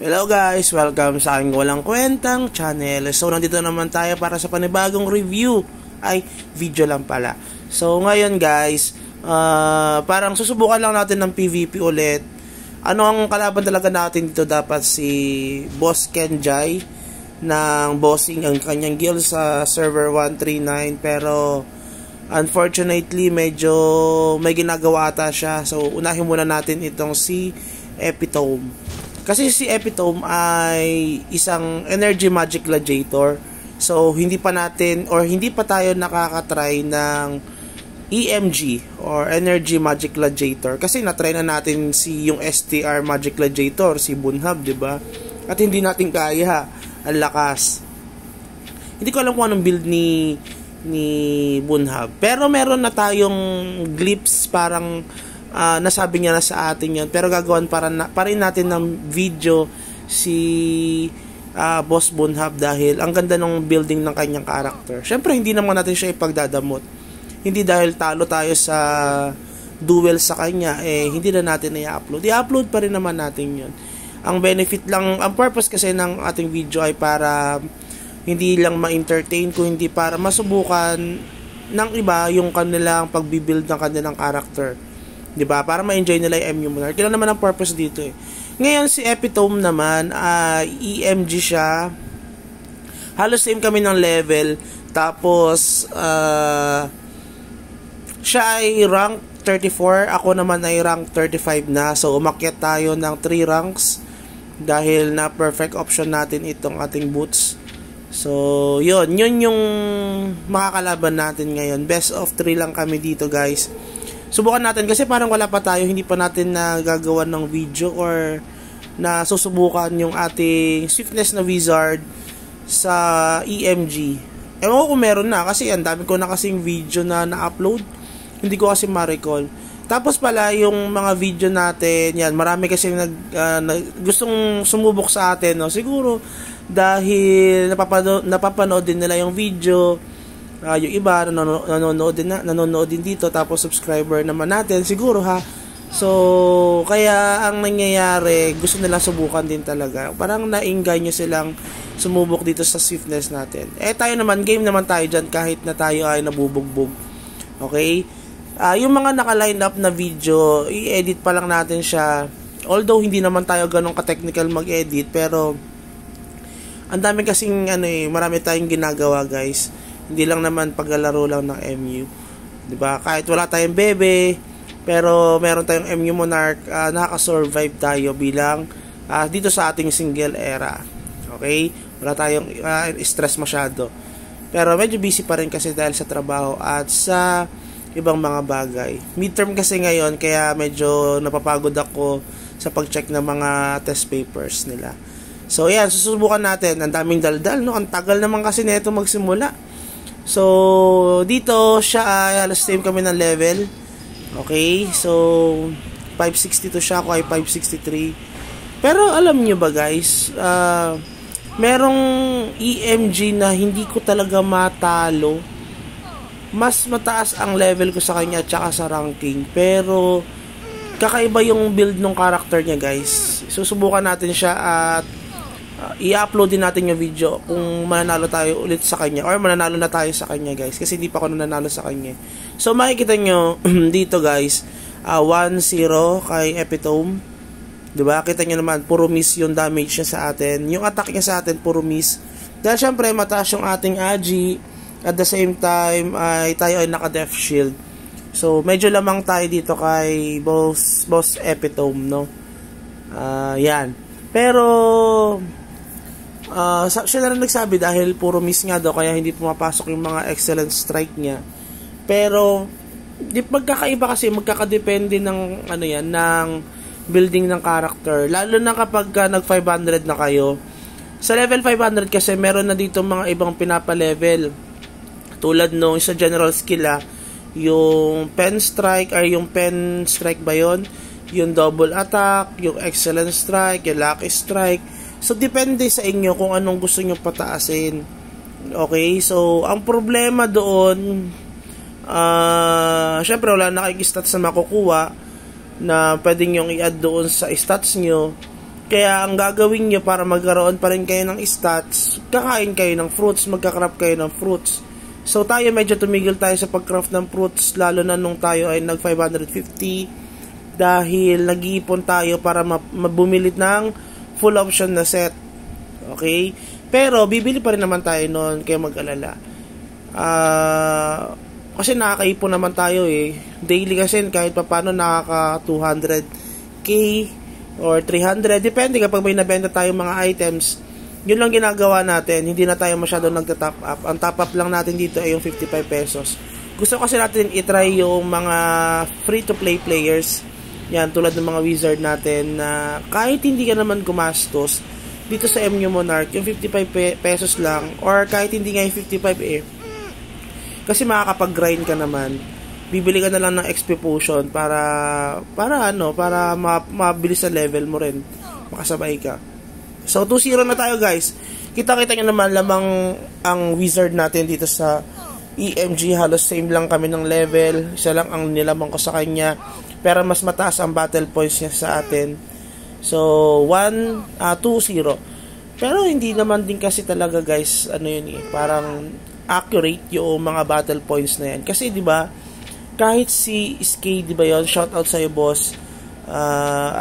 Hello guys! Welcome sa aking walang kwentang channel. So nandito naman tayo para sa panibagong review. Video lang pala. So ngayon guys, parang susubukan lang natin ng PvP ulit. Ano ang kalaban talaga natin dito? Dapat si Boss Kenjai ng bossing ang kanyang guild sa server 139. Pero unfortunately medyo may ginagawa ata siya. So unahin muna natin itong si Epitome. Kasi si Epitome ay isang energy magic gladiator. So hindi pa tayo nakakatry ng EMG or energy magic gladiator kasi na-try na natin yung STR magic gladiator, si Bunhab, 'di ba? At hindi natin kaya, ang lakas. Hindi ko alam kung anong build ni Bunhab. Pero meron na tayong glimpse, parang nasabi niya na sa atin yun, pero gagawin pa rin natin ng video si Boss Bunhab dahil ang ganda ng building ng kanyang character. Syempre hindi naman natin siya ipagdadamot, hindi dahil talo tayo sa duel sa kanya hindi na natin i-upload pa rin naman natin yun. Ang benefit lang, ang purpose kasi ng ating video ay para hindi lang ma-entertain, kundi para masubukan ng iba yung kanilang pagbibuild ng kanilang character, diba? Para ma-enjoy nila yung MU Monarch. Kailan naman ang purpose dito Ngayon si Epitome naman, EMG siya. Halos same kami ng level. Tapos siya ay rank 34. Ako naman ay rank 35 na. So umakyat tayo ng 3 ranks dahil na perfect option natin itong ating boots. So yun yung makakalaban natin ngayon. Best of 3 lang kami dito guys. Subukan natin kasi parang wala pa tayo, hindi pa natin nagagawa ng video or na susubukan yung ating swiftness na wizard sa EMG. Ewan ko kung meron na kasi ang dami ko na kasing video na na-upload, hindi ko kasi ma-recall. Tapos pala yung mga video natin, yan, marami kasi gustong sumubok sa atin, no? Siguro dahil napapanood din nila yung video. Yung iba nanonood din dito, tapos subscriber naman natin siguro ha. So kaya ang nangyayari, gusto nila subukan din talaga, parang nainganyo silang sumubok dito sa swiftness natin. Tayo naman, game naman tayo dyan kahit na tayo ay nabubugbog. Okay, yung mga naka-line up na video, i-edit pa lang natin siya, although hindi naman tayo ganun ka-technical mag-edit, pero ang dami kasing marami tayong ginagawa guys. Hindi lang naman paglalaro lang ng MU, 'di ba? Kahit wala tayong bebe, pero meron tayong MU Monarch, nakaka-survive tayo bilang dito sa ating single era. Okay? Wala tayong stress masyado. Pero medyo busy pa rin kasi dahil sa trabaho at sa ibang mga bagay. Midterm kasi ngayon, kaya medyo napapagod ako sa pag-check ng mga test papers nila. So, yan, susubukan natin. Ang daming daldal, no? Ang tagal naman kasi nito magsimula. So, dito siya ay halos same kami ng level. Okay, so 562 siya, ako ay 563. Pero alam nyo ba guys, merong EMG na hindi ko talaga matalo. Mas mataas ang level ko sa kanya at saka sa ranking, pero kakaiba yung build ng character niya guys. Susubukan natin siya at i-upload din natin yung video kung mananalo tayo ulit sa kanya or mananalo na tayo sa kanya guys, kasi hindi pa ako nanalo sa kanya. So makikita nyo dito guys, 1-0 kay Epitome, diba? Kita nyo naman, puro miss yung damage niya sa atin, yung attack niya sa atin puro miss, dahil syempre mataas yung ating agi, at the same time ay tayo ay naka death shield. So medyo lamang tayo dito kay boss Epitome, no? Yan, pero siya na rin nagsabi dahil puro miss nga daw kaya hindi pumapasok yung mga excellent strike niya. Pero magkakaiba kasi, magkakadepende ng ng building ng character, lalo na kapag nag 500 na kayo. Sa level 500 kasi meron na dito mga ibang pinapa-level, tulad nung sa general skill yung pen strike ba yun, yung double attack, yung excellent strike, yung lucky strike. So depende sa inyo kung anong gusto nyo pataasin. Okay, so ang problema doon, syempre wala na kayong stats na makukuha na pwedeng yung i-add doon sa stats nyo. Kaya ang gagawin nyo para magkaroon pa rin kayo ng stats, kakain kayo ng fruits, magkakrap kayo ng fruits. So tayo medyo tumigil tayo sa pagcraft ng fruits, lalo na nung tayo ay nag 550 dahil nag-iipon tayo para mabumilit ng full option na set. Okay? Pero bibili pa rin naman tayo noon, kaya mag-alala. Kasi nakakaipon naman tayo eh. Daily kasi kahit pa paano nakaka 200k or 300, depende kapag may nabenta tayong mga items. Yun lang ginagawa natin, hindi na tayo masyado nagta-top up. Ang top up lang natin dito ay yung 55 pesos. Gusto kasi natin itry yung mga free-to-play players. Yan, tulad ng mga wizard natin na kahit hindi ka naman gumastos, dito sa MU Monarch, yung 55 pesos lang, or kahit hindi nga yung 55 eh, kasi makakapag-grind ka naman, bibili ka na lang ng XP potion para mabilis sa level mo rin, makasabay ka. So 2-0 na tayo guys. Kita-kita nyo naman lamang ang wizard natin dito sa EMG, halos same lang kami ng level, isa lang ang nilamang ko sa kanya, pero mas mataas ang battle points niya sa atin. So 2-0. Pero hindi naman din kasi talaga guys, ano yun eh, parang accurate yung mga battle points na yan. Kasi 'di ba, kahit si SK, 'di ba 'yon, shout out sa iyo boss.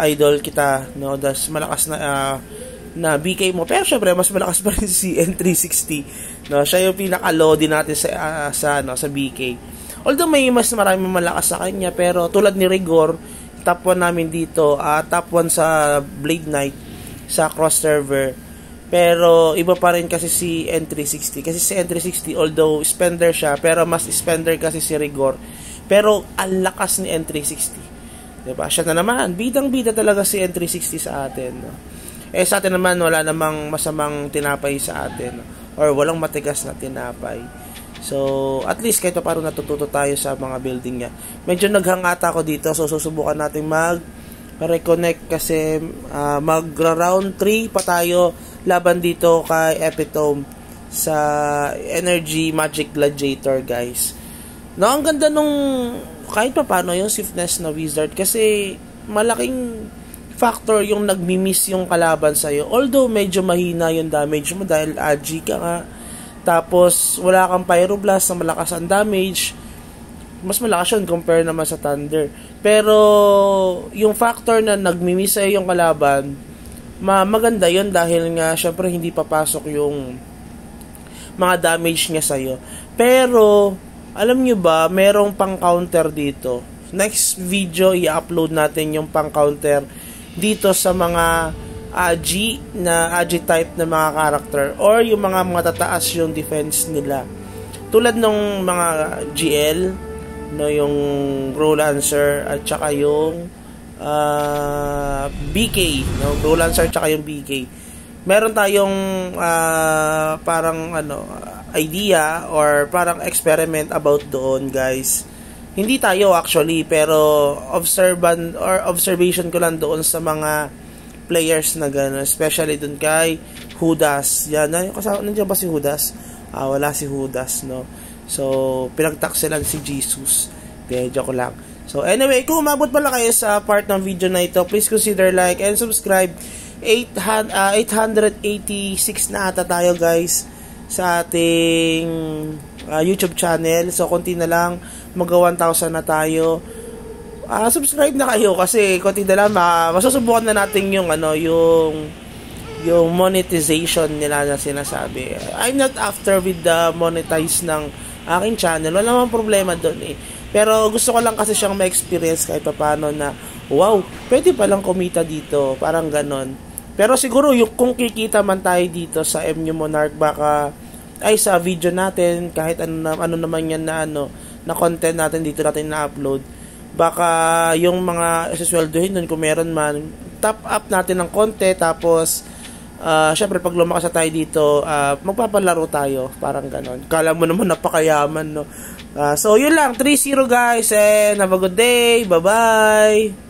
Idol kita, no, das malakas na BK mo. Pero syempre mas malakas pa rin si N360. No, siya yung pinaka-lodi natin sa BK. Although may mas maraming malakas sa kanya, pero tulad ni Rigor, top 1 namin dito, top 1 sa Blade Knight sa cross server. Pero iba pa rin kasi si N360. Kasi si N360, although spender siya, pero mas spender kasi si Rigor. Pero ang lakas ni N360. Diba? Siya na naman, bidang-bida talaga si N360 sa atin. No? Eh sa atin naman, wala namang masamang tinapay sa atin. No? Or walang matigas na tinapay. So, at least kahit pa paano natututo tayo sa mga building niya. Medyo naghangata ako dito, so susubukan natin mag-reconnect kasi mag-round 3 pa tayo laban dito kay Epitome sa Energy Magic Gladiator guys. No, ang ganda nung kahit pa paano yung swiftness na wizard kasi malaking factor yung nagmi-miss yung kalaban sa'yo. Although medyo mahina yung damage mo dahil Agi ka nga. Tapos wala kang Pyroblast na malakas ang damage. Mas malakas yun compare naman sa Thunder. Pero yung factor na nagmi-miss sa'yo yung kalaban, maganda yun dahil nga syempre hindi papasok yung mga damage niya sa'yo. Pero alam nyo ba, merong pang counter dito. Next video, i-upload natin yung pang counter dito sa mga Agi type na mga character or yung mga matataas yung defense nila. Tulad ng mga GL, no, yung Growlancer at saka yung BK, no, Growlancer at saka yung BK. Meron tayong parang idea or parang experiment about doon guys. Hindi tayo actually, pero observation ko lang doon sa mga players na gano'n, especially doon kay Judas. Yan, nandiyan ba si Judas? Wala si Judas, no. So pinagtaksilan si Jesus. Joke lang. So anyway, kung umabot pala kayo sa part ng video na ito, please consider like and subscribe. 886 na ata tayo guys sa ating YouTube channel. So konti na lang, mag-1,000 na tayo. Subscribe na kayo kasi konti na lang masusubukan na natin yung yung monetization nila na sinasabi. I'm not after with the monetize ng aking channel. Wala namang problema doon eh. Pero gusto ko lang kasi siyang ma-experience kahit paano na wow, pwede palang kumita dito, parang ganon. Pero siguro kung kikita man tayo dito sa MU Monarch, baka ay sa video natin kahit ano naman yan na content natin dito natin na-upload, baka yung mga isasweldohin nun kung meron man, top up natin ng konti, tapos syempre pag lumakas na tayo dito, magpapalaro tayo, parang ganon. Kala mo naman napakayaman, no? So yun lang, 3-0 guys, and have a good day, bye bye.